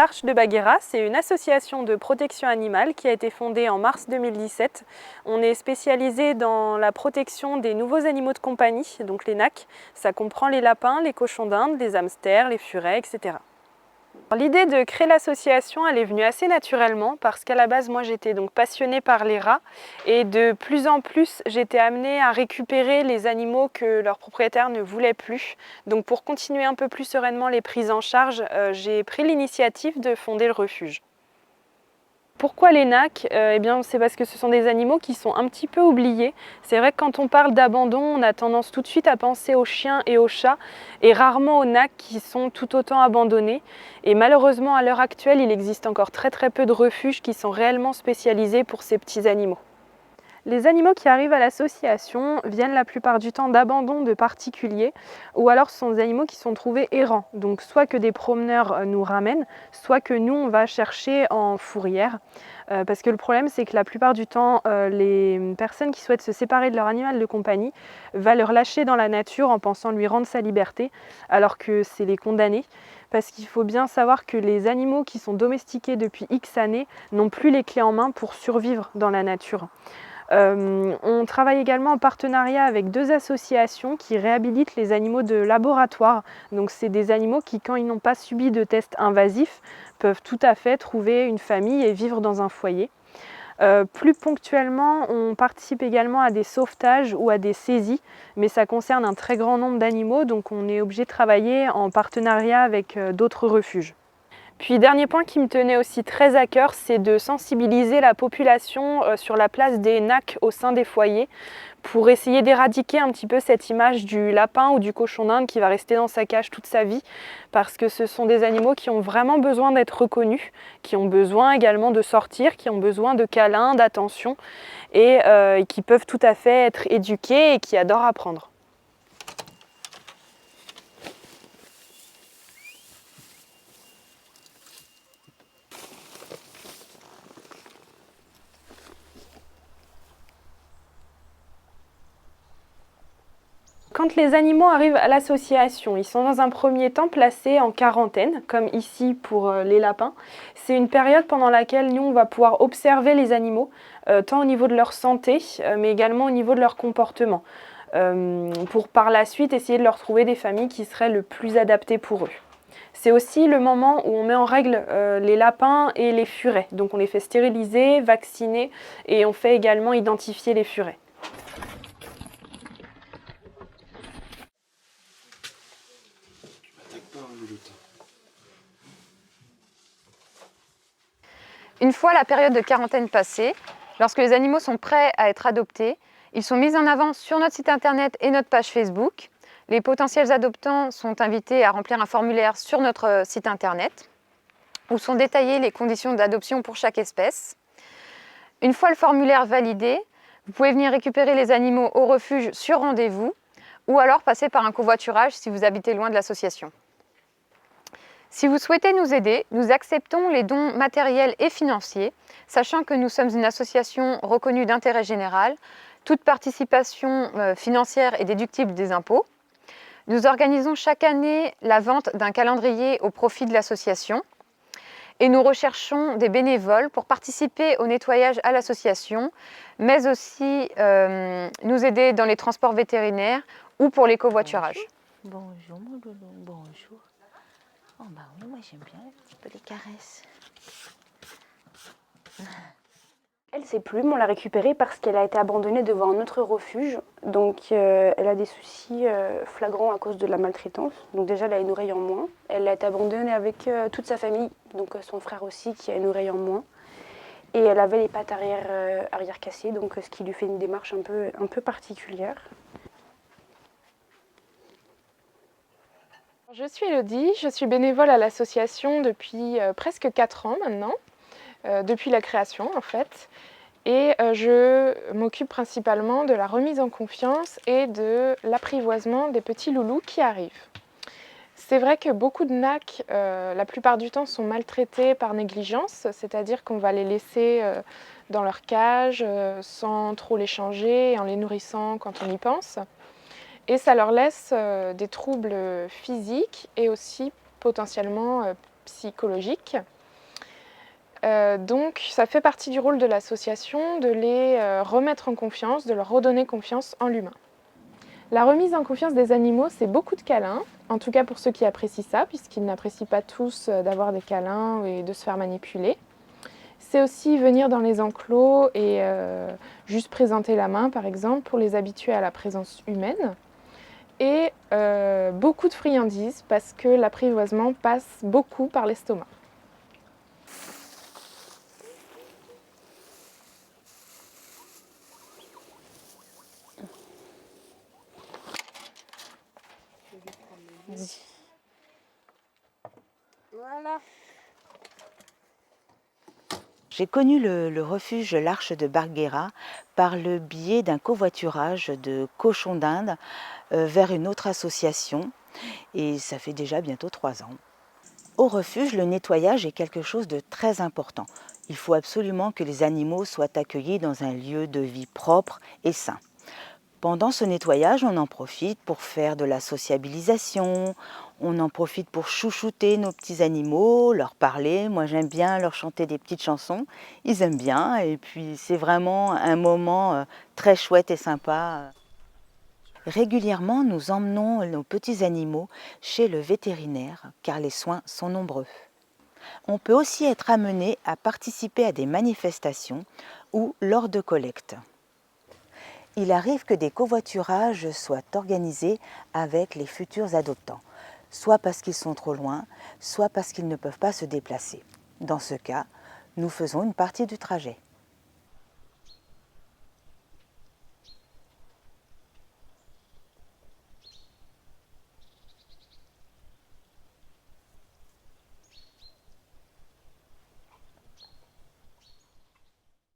L'Arche de Baguera, c'est une association de protection animale qui a été fondée en mars 2017. On est spécialisé dans la protection des nouveaux animaux de compagnie, donc les NAC. Ça comprend les lapins, les cochons d'Inde, les hamsters, les furets, etc. L'idée de créer l'association, elle est venue assez naturellement parce qu'à la base, moi j'étais donc passionnée par les rats et de plus en plus, j'étais amenée à récupérer les animaux que leurs propriétaires ne voulaient plus. Donc pour continuer un peu plus sereinement les prises en charge, j'ai pris l'initiative de fonder le refuge. Pourquoi les NAC? Eh bien, c'est parce que ce sont des animaux qui sont un petit peu oubliés. C'est vrai que quand on parle d'abandon, on a tendance tout de suite à penser aux chiens et aux chats, et rarement aux NAC qui sont tout autant abandonnés. Et malheureusement, à l'heure actuelle, il existe encore très peu de refuges qui sont réellement spécialisés pour ces petits animaux. Les animaux qui arrivent à l'association viennent la plupart du temps d'abandon de particuliers ou alors ce sont des animaux qui sont trouvés errants. Donc soit que des promeneurs nous ramènent, soit que nous on va chercher en fourrière. Parce que le problème c'est que la plupart du temps les personnes qui souhaitent se séparer de leur animal de compagnie va le lâcher dans la nature en pensant lui rendre sa liberté alors que c'est les condamner. Parce qu'il faut bien savoir que les animaux qui sont domestiqués depuis X années n'ont plus les clés en main pour survivre dans la nature. On travaille également en partenariat avec 2 associations qui réhabilitent les animaux de laboratoire. Donc c'est des animaux qui, quand ils n'ont pas subi de tests invasifs, peuvent tout à fait trouver une famille et vivre dans un foyer. Plus ponctuellement, on participe également à des sauvetages ou à des saisies, mais ça concerne un très grand nombre d'animaux, donc on est obligé de travailler en partenariat avec d'autres refuges. Puis dernier point qui me tenait aussi très à cœur, c'est de sensibiliser la population sur la place des NAC au sein des foyers pour essayer d'éradiquer un petit peu cette image du lapin ou du cochon d'Inde qui va rester dans sa cage toute sa vie parce que ce sont des animaux qui ont vraiment besoin d'être reconnus, qui ont besoin également de sortir, qui ont besoin de câlins, d'attention et qui peuvent tout à fait être éduqués et qui adorent apprendre. Quand les animaux arrivent à l'association, ils sont dans un premier temps placés en quarantaine, comme ici pour les lapins. C'est une période pendant laquelle nous, on va pouvoir observer les animaux, tant au niveau de leur santé, mais également au niveau de leur comportement, pour par la suite essayer de leur trouver des familles qui seraient le plus adaptées pour eux. C'est aussi le moment où on met en règle les lapins et les furets. Donc on les fait stériliser, vacciner et on fait également identifier les furets. Une fois la période de quarantaine passée, lorsque les animaux sont prêts à être adoptés, ils sont mis en avant sur notre site internet et notre page Facebook. Les potentiels adoptants sont invités à remplir un formulaire sur notre site internet où sont détaillées les conditions d'adoption pour chaque espèce. Une fois le formulaire validé, vous pouvez venir récupérer les animaux au refuge sur rendez-vous ou alors passer par un covoiturage si vous habitez loin de l'association. Si vous souhaitez nous aider, nous acceptons les dons matériels et financiers, sachant que nous sommes une association reconnue d'intérêt général. Toute participation financière est déductible des impôts. Nous organisons chaque année la vente d'un calendrier au profit de l'association et nous recherchons des bénévoles pour participer au nettoyage à l'association, mais aussi nous aider dans les transports vétérinaires ou pour les covoiturages. Bonjour mon loulou, bonjour. Oh bah oui, moi j'aime bien un petit peu les caresses. Elle, ses plumes, on l'a récupérée parce qu'elle a été abandonnée devant un autre refuge. Donc elle a des soucis flagrants à cause de la maltraitance. Donc déjà, elle a une oreille en moins. Elle a été abandonnée avec toute sa famille, donc son frère aussi qui a une oreille en moins. Et elle avait les pattes arrière cassées, donc ce qui lui fait une démarche un peu particulière. Je suis Elodie, je suis bénévole à l'association depuis presque 4 ans maintenant, depuis la création en fait. Et je m'occupe principalement de la remise en confiance et de l'apprivoisement des petits loulous qui arrivent. C'est vrai que beaucoup de NAC, la plupart du temps, sont maltraités par négligence, c'est-à-dire qu'on va les laisser dans leur cage sans trop les changer, en les nourrissant quand on y pense. Et ça leur laisse des troubles physiques et aussi potentiellement psychologiques. Donc ça fait partie du rôle de l'association de les remettre en confiance, de leur redonner confiance en l'humain. La remise en confiance des animaux, c'est beaucoup de câlins, en tout cas pour ceux qui apprécient ça, puisqu'ils n'apprécient pas tous d'avoir des câlins et de se faire manipuler. C'est aussi venir dans les enclos et juste présenter la main, par exemple, pour les habituer à la présence humaine. Et beaucoup de friandises, parce que l'apprivoisement passe beaucoup par l'estomac. Voilà. J'ai connu le refuge l'Arche de Barguera par le biais d'un covoiturage de cochons d'Inde vers une autre association, et ça fait déjà bientôt 3 ans. Au refuge, le nettoyage est quelque chose de très important. Il faut absolument que les animaux soient accueillis dans un lieu de vie propre et sain. Pendant ce nettoyage, on en profite pour faire de la sociabilisation, on en profite pour chouchouter nos petits animaux, leur parler. Moi, j'aime bien leur chanter des petites chansons, ils aiment bien, et puis c'est vraiment un moment très chouette et sympa. Régulièrement, nous emmenons nos petits animaux chez le vétérinaire, car les soins sont nombreux. On peut aussi être amené à participer à des manifestations ou lors de collectes. Il arrive que des covoiturages soient organisés avec les futurs adoptants, soit parce qu'ils sont trop loin, soit parce qu'ils ne peuvent pas se déplacer. Dans ce cas, nous faisons une partie du trajet.